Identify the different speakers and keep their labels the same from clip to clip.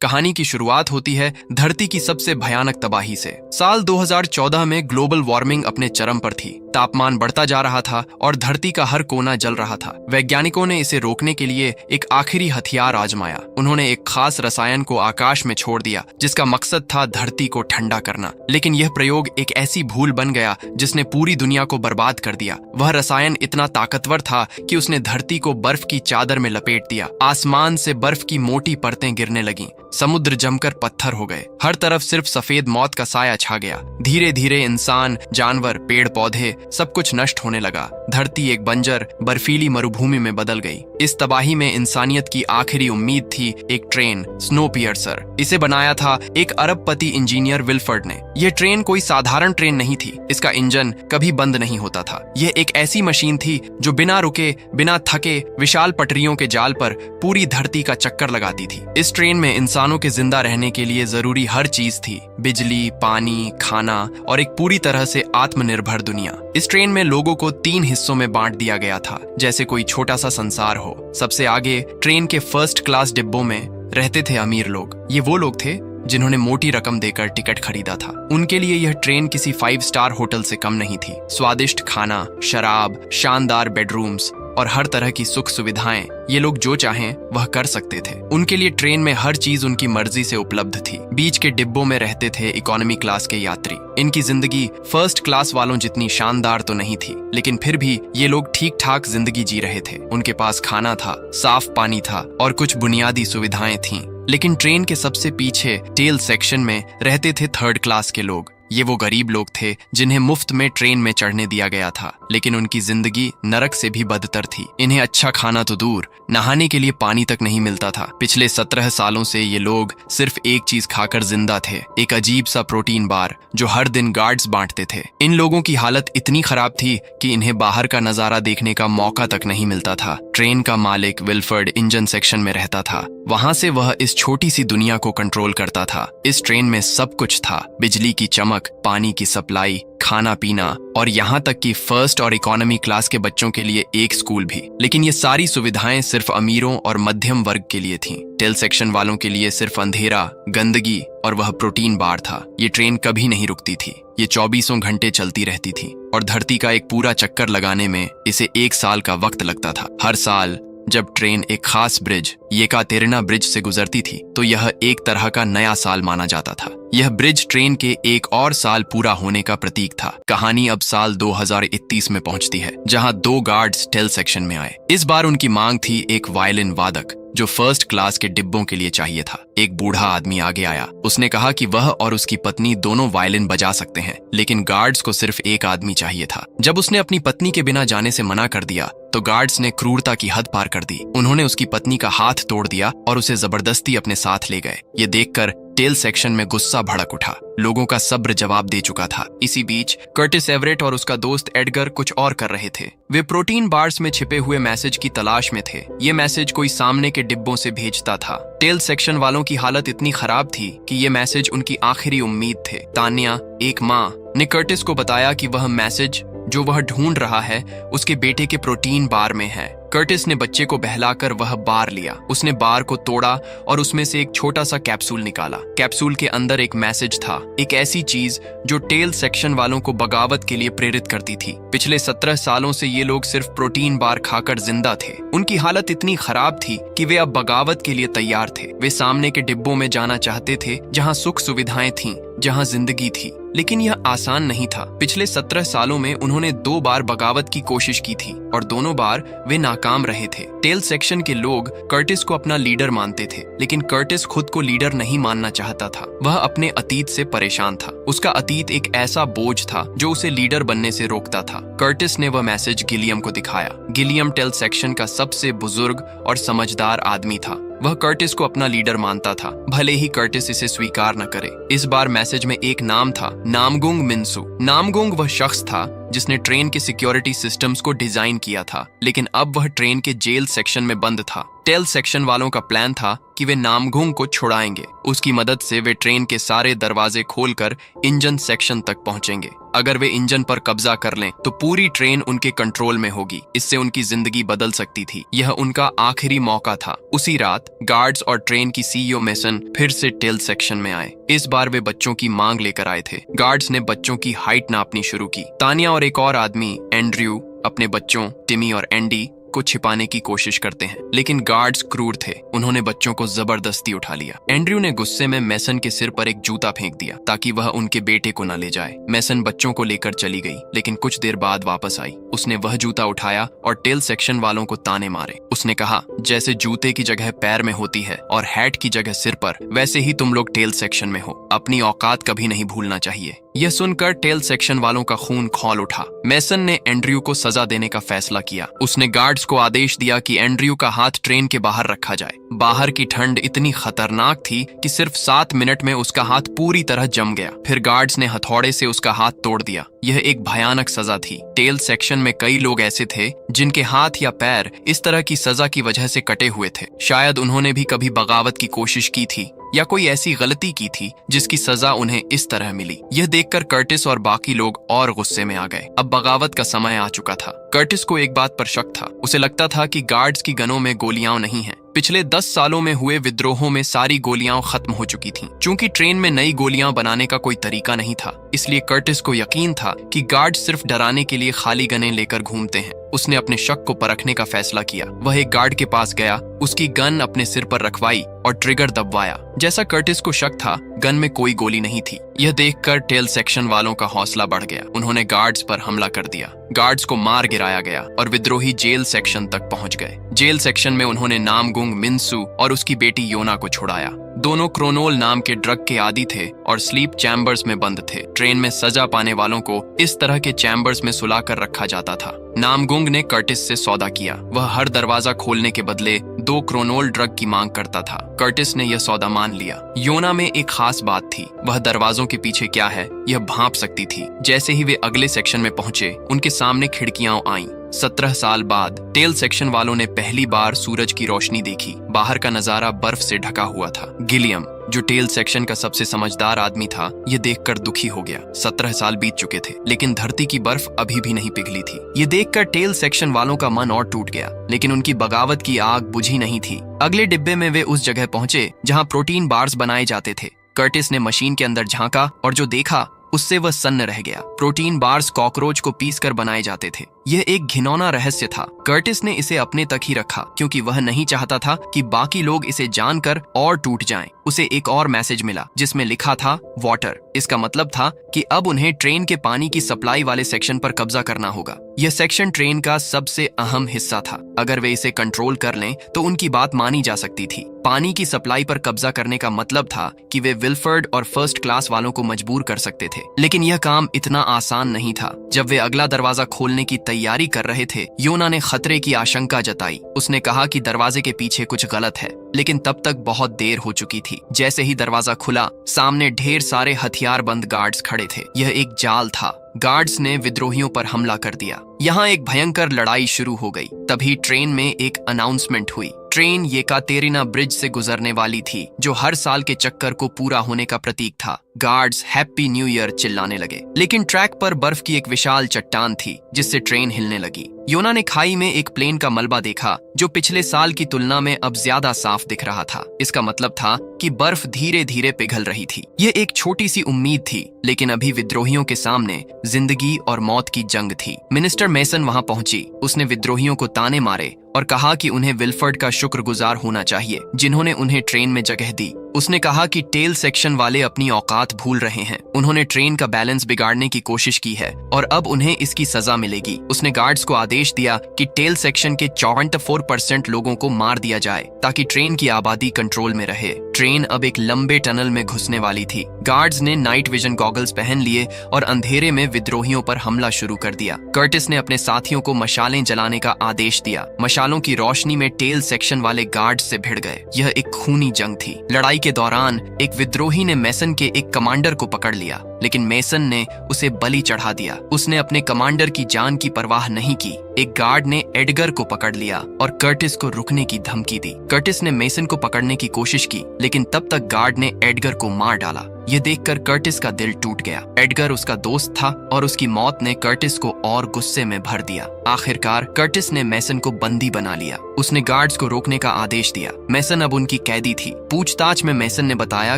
Speaker 1: कहानी की शुरुआत होती है धरती की सबसे भयानक तबाही से। साल 2014 में ग्लोबल वार्मिंग अपने चरम पर थी। तापमान बढ़ता जा रहा था और धरती का हर कोना जल रहा था। वैज्ञानिकों ने इसे रोकने के लिए एक आखिरी हथियार आजमाया। उन्होंने एक खास रसायन को आकाश में छोड़ दिया जिसका मकसद था धरती को ठंडा करना। लेकिन यह प्रयोग एक ऐसी भूल बन गया जिसने पूरी दुनिया को बर्बाद कर दिया। वह रसायन इतना ताकतवर था कि उसने धरती को बर्फ की चादर में लपेट दिया। आसमान से बर्फ की मोटी परतें गिरने लगीं। समुद्र जमकर पत्थर हो गए। हर तरफ सिर्फ सफेद मौत का साया छा गया। धीरे धीरे इंसान, जानवर, पेड़ पौधे सब कुछ नष्ट होने लगा। धरती एक बंजर बर्फीली मरुभूमि में बदल गई। इस तबाही में इंसानियत की आखिरी उम्मीद थी एक ट्रेन, स्नोपियर्सर। इसे बनाया था एक अरबपति इंजीनियर विल्फर्ड ने। यह ट्रेन कोई साधारण ट्रेन नहीं थी। इसका इंजन कभी बंद नहीं होता था। यह एक ऐसी मशीन थी जो बिना रुके, बिना थके विशाल पटरियों के जाल पर पूरी धरती का चक्कर लगाती थी। इस ट्रेन में इंसानों के जिंदा रहने के लिए जरूरी हर चीज थी। बिजली, पानी, खाना और एक पूरी तरह से आत्मनिर्भर दुनिया। इस ट्रेन में लोगों को 3 हिस्सों में बांट दिया गया था, जैसे कोई छोटा सा संसार हो। सबसे आगे ट्रेन के फर्स्ट क्लास डिब्बों में रहते थे अमीर लोग। ये वो लोग थे जिन्होंने मोटी रकम देकर टिकट खरीदा था। उनके लिए यह ट्रेन किसी 5 स्टार होटल से कम नहीं थी। स्वादिष्ट खाना, शराब, शानदार बेडरूम्स और हर तरह की सुख सुविधाएं ये लोग जो चाहें वह कर सकते थे। उनके लिए ट्रेन में हर चीज उनकी मर्जी से उपलब्ध थी। बीच के डिब्बों में रहते थे इकोनॉमी क्लास के यात्री। इनकी जिंदगी फर्स्ट क्लास वालों जितनी शानदार तो नहीं थी, लेकिन फिर भी ये लोग ठीक ठाक जिंदगी जी रहे थे। उनके पास खाना था, साफ पानी था और कुछ बुनियादी सुविधाएं थीं। लेकिन ट्रेन के सबसे पीछे टेल सेक्शन में रहते थे थर्ड क्लास के लोग। ये वो गरीब लोग थे जिन्हें मुफ्त में ट्रेन में चढ़ने दिया गया था, लेकिन उनकी जिंदगी नरक से भी बदतर थी। इन्हें अच्छा खाना तो दूर, नहाने के लिए पानी तक नहीं मिलता था। पिछले 17 सालों से ये लोग सिर्फ एक चीज खाकर जिंदा थे, एक अजीब सा प्रोटीन बार जो हर दिन गार्ड्स बांटते थे। इन लोगों की हालत इतनी खराब थी कि इन्हें बाहर का नजारा देखने का मौका तक नहीं मिलता था। ट्रेन का मालिक विल्फर्ड इंजन सेक्शन में रहता था। वहां से वह इस छोटी सी दुनिया को कंट्रोल करता था। इस ट्रेन में सब कुछ था, बिजली की चमक, पानी की सप्लाई, खाना पीना और यहाँ तक कि फर्स्ट और इकोनॉमी क्लास के बच्चों के लिए एक स्कूल भी। लेकिन ये सारी सुविधाएं सिर्फ अमीरों और मध्यम वर्ग के लिए थीं। टेल सेक्शन वालों के लिए सिर्फ अंधेरा, गंदगी और वह प्रोटीन बार था। ये ट्रेन कभी नहीं रुकती थी। ये 24 घंटे चलती रहती थी और धरती का एक पूरा चक्कर लगाने में इसे 1 साल का वक्त लगता था। हर साल जब ट्रेन एक खास ब्रिज, येकातेरिना ब्रिज से गुजरती थी तो यह एक तरह का नया साल माना जाता था। यह ब्रिज ट्रेन के एक और साल पूरा होने का प्रतीक था। कहानी अब साल 2031 में पहुंचती है, जहां 2 गार्ड्स टेल सेक्शन में आए। इस बार उनकी मांग थी एक वायलिन वादक जो फर्स्ट क्लास के डिब्बों के लिए चाहिए था। एक बूढ़ा आदमी आगे आया। उसने कहा कि वह और उसकी पत्नी दोनों वायलिन बजा सकते हैं, लेकिन गार्ड्स को सिर्फ एक आदमी चाहिए था। जब उसने अपनी पत्नी के बिना जाने से मना कर दिया तो गार्ड्स ने क्रूरता की हद पार कर दी। उन्होंने उसकी पत्नी का हाथ तोड़ दिया और उसे जबरदस्ती अपने साथ ले गए। ये देखकर टेल सेक्शन में गुस्सा भड़क उठा। लोगों का सब्र जवाब दे चुका था। इसी बीच कर्टिस एवरेट और उसका दोस्त एडगर कुछ और कर रहे थे। वे प्रोटीन बार्स में छिपे हुए मैसेज की तलाश में थे। ये मैसेज कोई सामने के डिब्बों से भेजता था। टेल सेक्शन वालों की हालत इतनी खराब थी कि ये मैसेज उनकी आखिरी उम्मीद थे। तान्या, एक माँ, ने कर्टिस को बताया कि वह मैसेज जो वह ढूंढ रहा है उसके बेटे के प्रोटीन बार में है। कर्टिस ने बच्चे को बहलाकर वह बार लिया। उसने बार को तोड़ा और उसमें से एक छोटा सा कैप्सूल निकाला। कैप्सूल के अंदर एक मैसेज था, एक ऐसी चीज जो टेल सेक्शन वालों को बगावत के लिए प्रेरित करती थी। पिछले 17 सालों से ये लोग सिर्फ प्रोटीन बार खाकर जिंदा थे। उनकी हालत इतनी खराब थी कि वे अब बगावत के लिए तैयार थे। वे सामने के डिब्बों में जाना चाहते थे जहां सुख सुविधाएं थीं, जहां जिंदगी थी। लेकिन यह आसान नहीं था। पिछले 17 सालों में उन्होंने 2 बार बगावत की कोशिश की थी और दोनों बार वे नाकाम रहे थे। टेल सेक्शन के लोग कर्टिस को अपना लीडर मानते थे, लेकिन कर्टिस खुद को लीडर नहीं मानना चाहता था। वह अपने अतीत से परेशान था। उसका अतीत एक ऐसा बोझ था जो उसे लीडर बनने से रोकता था। कर्टिस ने वह मैसेज गिलियम को दिखाया। गिलियम टेल सेक्शन का सबसे बुजुर्ग और समझदार आदमी था। वह कर्टिस को अपना लीडर मानता था, भले ही कर्टिस इसे स्वीकार न करे। इस बार मैसेज में एक नाम था, नामगुंग मिन्सु। नामगुंग वह शख्स था जिसने ट्रेन के सिक्योरिटी सिस्टम्स को डिजाइन किया था, लेकिन अब वह ट्रेन के जेल सेक्शन में बंद था। टेल सेक्शन वालों का प्लान था कि वे नामगुंग को छुड़ाएंगे। उसकी मदद से वे ट्रेन के सारे दरवाजे खोलकर इंजन सेक्शन तक पहुंचेंगे। अगर वे इंजन पर कब्जा कर लें तो पूरी ट्रेन उनके कंट्रोल में होगी। इससे उनकी जिंदगी बदल सकती थी। यह उनका आखिरी मौका था। उसी रात गार्ड्स और ट्रेन की सीईओ मेसन फिर से टेल सेक्शन में आए। इस बार वे बच्चों की मांग लेकर आए थे। गार्ड्स ने बच्चों की हाइट नापनी शुरू की। तानिया और एक और आदमी एंड्रयू अपने बच्चों टिमी और एंडी को छिपाने की कोशिश करते हैं, लेकिन गार्ड्स क्रूर थे। उन्होंने बच्चों को जबरदस्ती उठा लिया। एंड्रयू ने गुस्से में मेसन के सिर पर एक जूता फेंक दिया ताकि वह उनके बेटे को न ले जाए। मेसन बच्चों को लेकर चली गई, लेकिन कुछ देर बाद वापस आई। उसने वह जूता उठाया और टेल सेक्शन वालों को ताने मारे। उसने कहा, जैसे जूते की जगह पैर में होती है और हैट की जगह सिर पर, वैसे ही तुम लोग टेल सेक्शन में हो। अपनी औकात कभी नहीं भूलना चाहिए। यह सुनकर टेल सेक्शन वालों का खून खौल उठा। मेसन ने एंड्रयू को सजा देने का फैसला किया। उसने गार्ड्स को आदेश दिया कि एंड्रयू का हाथ ट्रेन के बाहर रखा जाए। बाहर की ठंड इतनी खतरनाक थी कि सिर्फ 7 मिनट में उसका हाथ पूरी तरह जम गया। फिर गार्ड्स ने हथौड़े से उसका हाथ तोड़ दिया। यह एक भयानक सजा थी। टेल सेक्शन में कई लोग ऐसे थे जिनके हाथ या पैर इस तरह की सजा की वजह से कटे हुए थे। शायद उन्होंने भी कभी बगावत की कोशिश की थी या कोई ऐसी गलती की थी जिसकी सजा उन्हें इस तरह मिली। यह देखकर कर्टिस और बाकी लोग और गुस्से में आ गए। अब बगावत का समय आ चुका था। कर्टिस को एक बात पर शक था। उसे लगता था कि गार्ड्स की गनों में गोलियां नहीं हैं। पिछले 10 सालों में हुए विद्रोहों में सारी गोलियां खत्म हो चुकी थीं। चूंकि ट्रेन में नई गोलियां बनाने का कोई तरीका नहीं था, इसलिए कर्टिस को यकीन था कि गार्ड सिर्फ डराने के लिए खाली गनें लेकर घूमते हैं। उसने अपने शक को परखने का फैसला किया। वह एक गार्ड के पास गया, उसकी गन अपने सिर पर रखवाई और ट्रिगर दबवाया। जैसा कर्टिस को शक था, गन में कोई गोली नहीं थी। यह देखकर टेल सेक्शन वालों का हौसला बढ़ गया। उन्होंने गार्ड्स पर हमला कर दिया। गार्ड्स को मार गिराया गया और विद्रोही जेल सेक्शन तक पहुंच गए। जेल सेक्शन में उन्होंने नामगुंग मिन्सू और उसकी बेटी योना को छुड़ाया। दोनों क्रोनोल नाम के ड्रग के आदी थे और स्लीप चैम्बर्स में बंद थे। ट्रेन में सजा पाने वालों को इस तरह के चैम्बर्स में सुलाकर रखा जाता था। नामगुंग ने कर्टिस से सौदा किया। वह हर दरवाजा खोलने के बदले 2 क्रोनोल ड्रग की मांग करता था। कर्टिस ने यह सौदा मान लिया। योना में एक खास बात थी। वह दरवाजों के पीछे क्या है यह भांप सकती थी। जैसे ही वे अगले सेक्शन में पहुंचे, उनके सामने खिड़कियां आईं। 17 साल बाद टेल सेक्शन वालों ने पहली बार सूरज की रोशनी देखी। बाहर का नजारा बर्फ से ढका हुआ था। गिलियम, जो टेल सेक्शन का सबसे समझदार आदमी था, यह देखकर दुखी हो गया। 17 साल बीत चुके थे, लेकिन धरती की बर्फ अभी भी नहीं पिघली थी। यह देखकर टेल सेक्शन वालों का मन और टूट गया, लेकिन उनकी बगावत की आग बुझी नहीं थी। अगले डिब्बे में वे उस जगह पहुंचे जहां प्रोटीन बार्स बनाए जाते थे। कर्टिस ने मशीन के अंदर झांका और जो देखा उससे वह सन्न रह गया। प्रोटीन बार्स कॉकरोच को पीसकर बनाए जाते थे। यह एक घिनौना रहस्य था। कर्टिस ने इसे अपने तक ही रखा क्योंकि वह नहीं चाहता था कि बाकी लोग इसे जानकर और टूट जाएं। उसे एक और मैसेज मिला जिसमें लिखा था वाटर। इसका मतलब था कि अब उन्हें ट्रेन के पानी की सप्लाई वाले सेक्शन पर कब्जा करना होगा। यह सेक्शन ट्रेन का सबसे अहम हिस्सा था। अगर वे इसे कंट्रोल कर लें तो उनकी बात मानी जा सकती थी। पानी की सप्लाई पर कब्जा करने का मतलब था कि वे विल्फर्ड और फर्स्ट क्लास वालों को मजबूर कर सकते थे। लेकिन यह काम इतना आसान नहीं था। जब वे अगला दरवाजा खोलने की तैयारी कर रहे थे, योना ने खतरे की आशंका जताई। उसने कहा कि दरवाजे के पीछे कुछ गलत है, लेकिन तब तक बहुत देर हो चुकी थी। जैसे ही दरवाजा खुला, सामने ढेर सारे हथियारबंद गार्ड्स खड़े थे। यह एक जाल था। गार्ड्स ने विद्रोहियों पर हमला कर दिया। यहाँ एक भयंकर लड़ाई शुरू हो गई। तभी ट्रेन में एक अनाउंसमेंट हुई। ट्रेन येकातेरिना ब्रिज से गुजरने वाली थी, जो हर साल के चक्कर को पूरा होने का प्रतीक था। गार्ड्स हैप्पी न्यू ईयर चिल्लाने लगे, लेकिन ट्रैक पर बर्फ की एक विशाल चट्टान थी जिससे ट्रेन हिलने लगी। योना ने खाई में एक प्लेन का मलबा देखा जो पिछले साल की तुलना में अब ज्यादा साफ दिख रहा था। इसका मतलब था कि बर्फ धीरे धीरे पिघल रही थी। यह एक छोटी सी उम्मीद थी, लेकिन अभी विद्रोहियों के सामने जिंदगी और मौत की जंग थी। मिनिस्टर मेसन वहां पहुंची। उसने विद्रोहियों को ताने मारे और कहा कि उन्हें विल्फर्ड का शुक्रगुजार होना चाहिए जिन्होंने उन्हें ट्रेन में जगह दी। उसने कहा कि टेल सेक्शन वाले अपनी औकात भूल रहे हैं। उन्होंने ट्रेन का बैलेंस बिगाड़ने की कोशिश की है और अब उन्हें इसकी सजा मिलेगी। उसने गार्ड्स को आदेश दिया कि टेल सेक्शन के 74% लोगों को मार दिया जाए ताकि ट्रेन की आबादी कंट्रोल में रहे। ट्रेन अब एक लंबे टनल में घुसने वाली थी। गार्ड्स ने नाइट विजन गॉगल्स पहन लिए और अंधेरे में विद्रोहियों पर हमला शुरू कर दिया। कर्टिस ने अपने साथियों को मशालें जलाने का आदेश दिया। मशालें मशालों की रोशनी में टेल सेक्शन वाले गार्ड से भिड़ गए। यह एक खूनी जंग थी। लड़ाई के दौरान एक विद्रोही ने मेसन के एक कमांडर को पकड़ लिया, लेकिन मेसन ने उसे बलि चढ़ा दिया। उसने अपने कमांडर की जान की परवाह नहीं की। एक गार्ड ने एडगर को पकड़ लिया और कर्टिस को रुकने की धमकी दी। कर्टिस ने मेसन को पकड़ने की कोशिश की, लेकिन तब तक गार्ड ने एडगर को मार डाला। यह देखकर कर्टिस का दिल टूट गया। एडगर उसका दोस्त था और उसकी मौत ने कर्टिस को और गुस्से में भर दिया। आखिरकार कर्टिस ने मेसन को बंदी बना लिया। उसने गार्ड्स को रोकने का आदेश दिया। मेसन अब उनकी कैदी थी। पूछताछ में मेसन ने बताया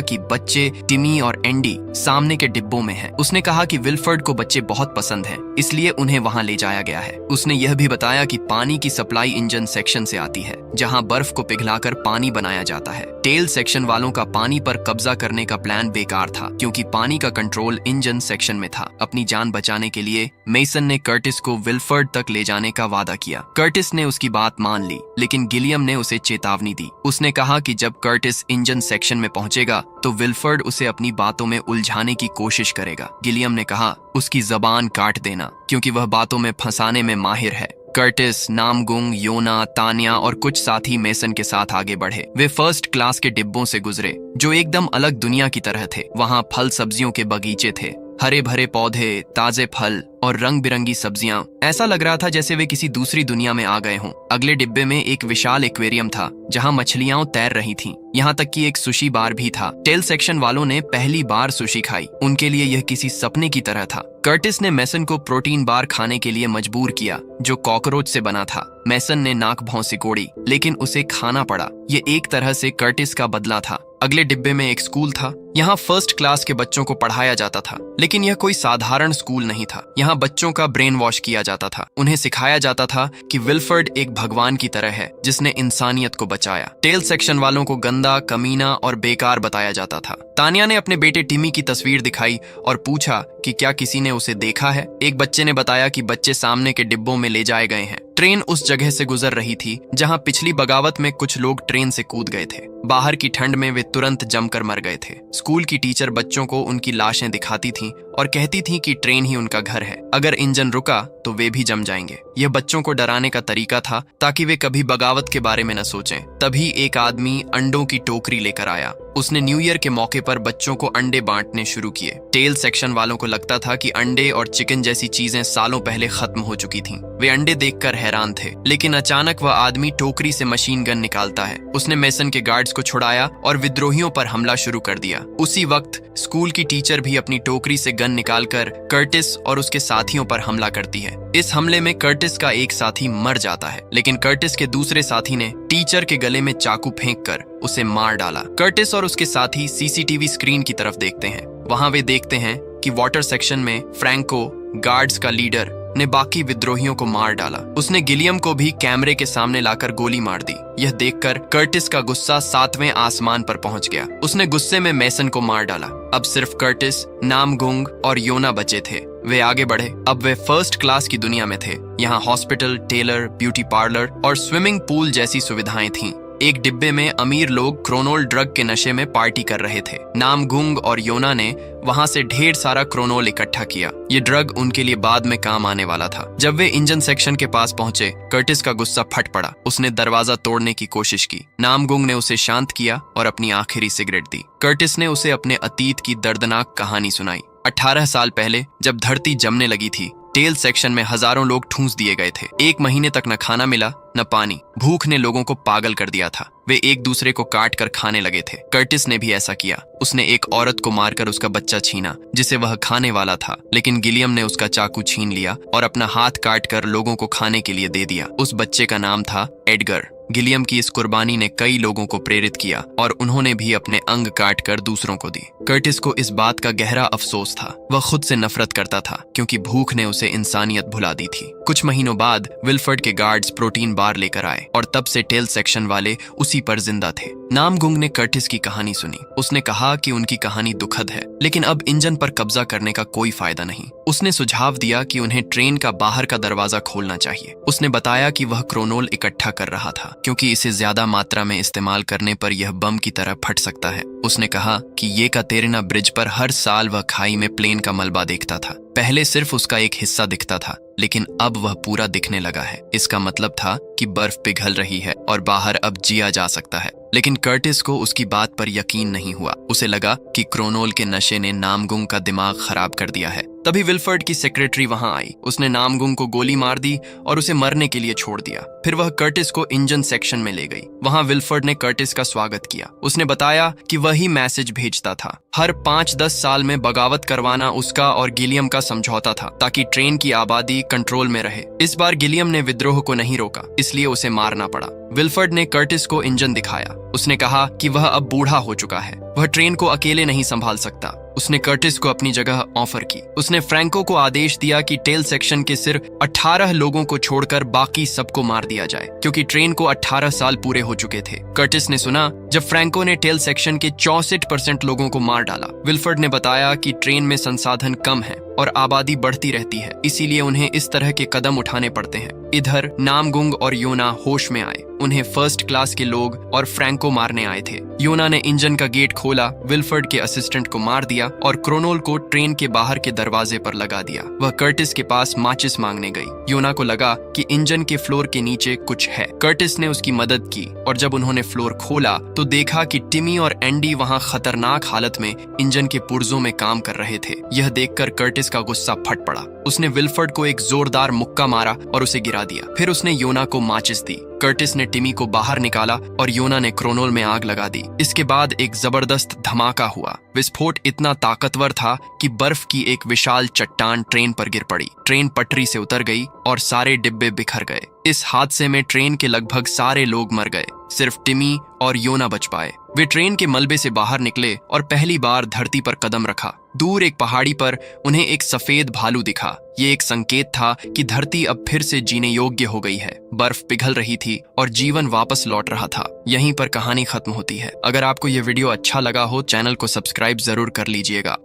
Speaker 1: कि बच्चे टिमी और एंडी सामने के डिब्बों में हैं। उसने कहा कि विल्फर्ड को बच्चे बहुत पसंद हैं, इसलिए उन्हें वहां ले जाया गया है। उसने यह भी बताया कि पानी की सप्लाई इंजन सेक्शन से आती है, जहां बर्फ को पिघलाकर पानी बनाया जाता है। टेल सेक्शन वालों का पानी पर कब्जा करने का प्लान बेकार था, क्योंकि पानी का कंट्रोल इंजन सेक्शन में था। अपनी जान बचाने के लिए मेसन ने कर्टिस को विल्फर्ड तक ले जाने का वादा किया। कर्टिस ने उसकी बात मान ली, लेकिन गिलियम ने उसे चेतावनी दी। उसने कहा कि जब कर्टिस इंजन सेक्शन में पहुंचेगा तो विल्फर्ड उसे अपनी बातों में उलझाने की कोशिश करेगा। गिलियम ने कहा, उसकी जबान काट देना, क्योंकि वह बातों में फंसाने में माहिर है। कर्टिस, नामगुंग, योना, तान्या और कुछ साथी मेसन के साथ आगे बढ़े। वे फर्स्ट क्लास के डिब्बों से गुजरे, जो एकदम अलग दुनिया की तरह थे। वहां फल सब्जियों के बगीचे थे, हरे भरे पौधे, ताजे फल और रंग बिरंगी सब्जियां। ऐसा लग रहा था जैसे वे किसी दूसरी दुनिया में आ गए हों। अगले डिब्बे में एक विशाल एक्वेरियम था, जहां मछलियां तैर रही थीं। यहाँ तक कि एक सुशी बार भी था। टेल सेक्शन वालों ने पहली बार सुशी खाई। उनके लिए यह किसी सपने की तरह था। कर्टिस ने मेसन को प्रोटीन बार खाने के लिए मजबूर किया, जो कॉकरोच से बना था। मेसन ने नाक भौं सिकोड़ी, लेकिन उसे खाना पड़ा। ये एक तरह से कर्टिस का बदला था। अगले डिब्बे में एक स्कूल था। यहाँ फर्स्ट क्लास के बच्चों को पढ़ाया जाता था, लेकिन यह कोई साधारण स्कूल नहीं था। यहाँ बच्चों का ब्रेन वॉश किया जाता था। उन्हें सिखाया जाता था कि विल्फर्ड एक भगवान की तरह है, जिसने इंसानियत को बचाया। टेल सेक्शन वालों को गंदा, कमीना और बेकार बताया जाता था। तान्या ने अपने बेटे टिमी की तस्वीर दिखाई और पूछा कि क्या किसी ने उसे देखा है। एक बच्चे ने बताया कि बच्चे सामने के डिब्बों में ले जाए गए हैं। ट्रेन उस जगह से गुजर रही थी जहां पिछली बगावत में कुछ लोग ट्रेन से कूद गए थे। बाहर की ठंड में वे तुरंत जमकर मर गए थे। स्कूल की टीचर बच्चों को उनकी लाशें दिखाती थीं और कहती थीं कि ट्रेन ही उनका घर है। अगर इंजन रुका तो वे भी जम जाएंगे। यह बच्चों को डराने का तरीका था, ताकि वे कभी बगावत के बारे में न सोचें। तभी एक आदमी अंडों की टोकरी लेकर आया। उसने न्यू ईयर के मौके पर बच्चों को अंडे बांटने शुरू किए। टेल सेक्शन वालों को लगता था कि अंडे और चिकन जैसी चीजें सालों पहले खत्म हो चुकी थीं। वे अंडे देखकर हैरान थे, लेकिन अचानक वह आदमी टोकरी से मशीन गन निकालता है। उसने मेसन के गार्ड्स को छुड़ाया और विद्रोहियों पर हमला शुरू कर दिया। उसी वक्त स्कूल की टीचर भी अपनी टोकरी से गन निकालकर कर्टिस और उसके साथियों पर हमला करती है। इस हमले में कर्टिस का एक साथी मर जाता है, लेकिन कर्टिस के दूसरे साथी ने टीचर के गले में चाकू फेंककर उसे मार डाला। कर्टिस और उसके साथी सीसीटीवी स्क्रीन की तरफ देखते हैं। वहां वे देखते हैं कि वाटर सेक्शन में फ्रैंको, गार्ड्स का लीडर, ने बाकी विद्रोहियों को मार डाला। उसने गिलियम को भी कैमरे के सामने लाकर गोली मार दी। यह देखकर कर्टिस का गुस्सा 7वें आसमान पर पहुंच गया। उसने गुस्से में मेसन को मार डाला। अब सिर्फ कर्टिस, नामगुंग और योना बचे थे। वे आगे बढ़े। अब वे फर्स्ट क्लास की दुनिया में थे। यहाँ हॉस्पिटल, टेलर, ब्यूटी पार्लर और स्विमिंग पूल जैसी सुविधाएं थीं। एक डिब्बे में अमीर लोग क्रोनोल ड्रग के नशे में पार्टी कर रहे थे। नामगुंग और योना ने वहां से ढेर सारा क्रोनोल इकट्ठा किया। ये ड्रग उनके लिए बाद में काम आने वाला था। जब वे इंजन सेक्शन के पास पहुंचे, कर्टिस का गुस्सा फट पड़ा। उसने दरवाजा तोड़ने की कोशिश की। नामगुंग ने उसे शांत किया और अपनी आखिरी सिगरेट दी। कर्टिस ने उसे अपने अतीत की दर्दनाक कहानी सुनाई। 18 साल पहले जब धरती जमने लगी थी, टेल सेक्शन में हजारों लोग ठूंस दिए गए थे। 1 महीने तक न खाना मिला न पानी। भूख ने लोगों को पागल कर दिया था। वे एक दूसरे को काट कर खाने लगे थे। कर्टिस ने भी ऐसा किया। उसने एक औरत को मारकर उसका बच्चा छीना, जिसे वह खाने वाला था, लेकिन गिलियम ने उसका चाकू छीन लिया और अपना हाथ काट कर लोगों को खाने के लिए दे दिया। उस बच्चे का नाम था एडगर। गिलियम की इस कुर्बानी ने कई लोगों को प्रेरित किया और उन्होंने भी अपने अंग काट कर दूसरों को दी। कर्टिस को इस बात का गहरा अफसोस था। वह खुद से नफरत करता था, क्योंकि भूख ने उसे इंसानियत भुला दी थी। कुछ महीनों बाद विल्फर्ड के गार्ड्स प्रोटीन बार लेकर आए और तब से टेल सेक्शन वाले उसी पर जिंदा थे। नामगुंग ने कर्टिस की कहानी सुनी। उसने कहा कि उनकी कहानी दुखद है, लेकिन अब इंजन पर कब्जा करने का कोई फायदा नहीं। उसने सुझाव दिया कि उन्हें ट्रेन का बाहर का दरवाजा खोलना चाहिए। उसने बताया कि वह क्रोनोल इकट्ठा कर रहा था, क्योंकि इसे ज्यादा मात्रा में इस्तेमाल करने पर यह बम की तरह फट सकता है। उसने कहा कि येकातेरिना ब्रिज पर हर साल वह खाई में प्लेन का मलबा देखता था। पहले सिर्फ उसका एक हिस्सा दिखता था, लेकिन अब वह पूरा दिखने लगा है। इसका मतलब था कि बर्फ पिघल रही है और बाहर अब जिया जा सकता है। लेकिन कर्टिस को उसकी बात पर यकीन नहीं हुआ। उसे लगा कि क्रोनोल के नशे ने नामगुंग का दिमाग खराब कर दिया है। तभी विल्फर्ड की सेक्रेटरी वहां आई। उसने नामगुंग को गोली मार दी और उसे मरने के लिए छोड़ दिया। फिर वह कर्टिस को इंजन सेक्शन में ले गई। वहां विल्फर्ड ने कर्टिस का स्वागत किया। उसने बताया कि वही मैसेज भेजता था। हर 5-10 साल में बगावत करवाना उसका और गिलियम का समझौता था, ताकि ट्रेन की आबादी कंट्रोल में रहे। इस बार गिलियम ने विद्रोह को नहीं रोका, इसलिए उसे मारना पड़ा। विल्फर्ड ने कर्टिस को इंजन दिखाया। उसने कहा कि वह अब बूढ़ा हो चुका है, वह ट्रेन को अकेले नहीं संभाल सकता। उसने कर्टिस को अपनी जगह ऑफर की। उसने फ्रैंको को आदेश दिया कि टेल सेक्शन के सिर्फ 18 लोगों को छोड़कर बाकी सबको मार दिया जाए, क्योंकि ट्रेन को 18 साल पूरे हो चुके थे। कर्टिस ने सुना जब फ्रैंको ने टेल सेक्शन के 64% लोगों को मार डाला। विल्फर्ड ने बताया कि ट्रेन में संसाधन कम है और आबादी बढ़ती रहती है, इसीलिए उन्हें इस तरह के कदम उठाने पड़ते हैं। इधर नामगुंग और योना होश में आए। उन्हें फर्स्ट क्लास के लोग और फ्रैंको मारने आए थे। योना ने इंजन का गेट खोला, विल्फर्ड के असिस्टेंट को मार दिया और क्रोनोल को ट्रेन के बाहर के दरवाजे पर लगा दिया। वह कर्टिस के पास माचिस मांगने गई। योना को लगा कि इंजन के फ्लोर के नीचे कुछ है। कर्टिस ने उसकी मदद की और जब उन्होंने फ्लोर खोला तो देखा कि टिमी और एंडी वहां खतरनाक हालत में इंजन के पुर्जों में काम कर रहे थे। यह देखकर कर्टिस का गुस्सा फट पड़ा। उसने विल्फर्ड को एक जोरदार मुक्का मारा और उसे गिरा दिया। फिर उसने योना को माचिस दी। कर्टिस ने टिमी को बाहर निकाला और योना ने क्रोनोल में आग लगा दी। इसके बाद एक जबरदस्त धमाका हुआ। विस्फोट इतना ताकतवर था कि बर्फ की एक विशाल चट्टान ट्रेन पर गिर पड़ी। ट्रेन पटरी से उतर गई और सारे डिब्बे बिखर गए। इस हादसे में ट्रेन के लगभग सारे लोग मर गए, सिर्फ टिमी और योना बच पाए। वे ट्रेन के मलबे से बाहर निकले और पहली बार धरती पर कदम रखा। दूर एक पहाड़ी पर उन्हें एक सफेद भालू दिखा। ये एक संकेत था कि धरती अब फिर से जीने योग्य हो गई है। बर्फ पिघल रही थी और जीवन वापस लौट रहा था। यहीं पर कहानी खत्म होती है। अगर आपको ये वीडियो अच्छा लगा हो, चैनल को सब्सक्राइब जरूर कर लीजिएगा।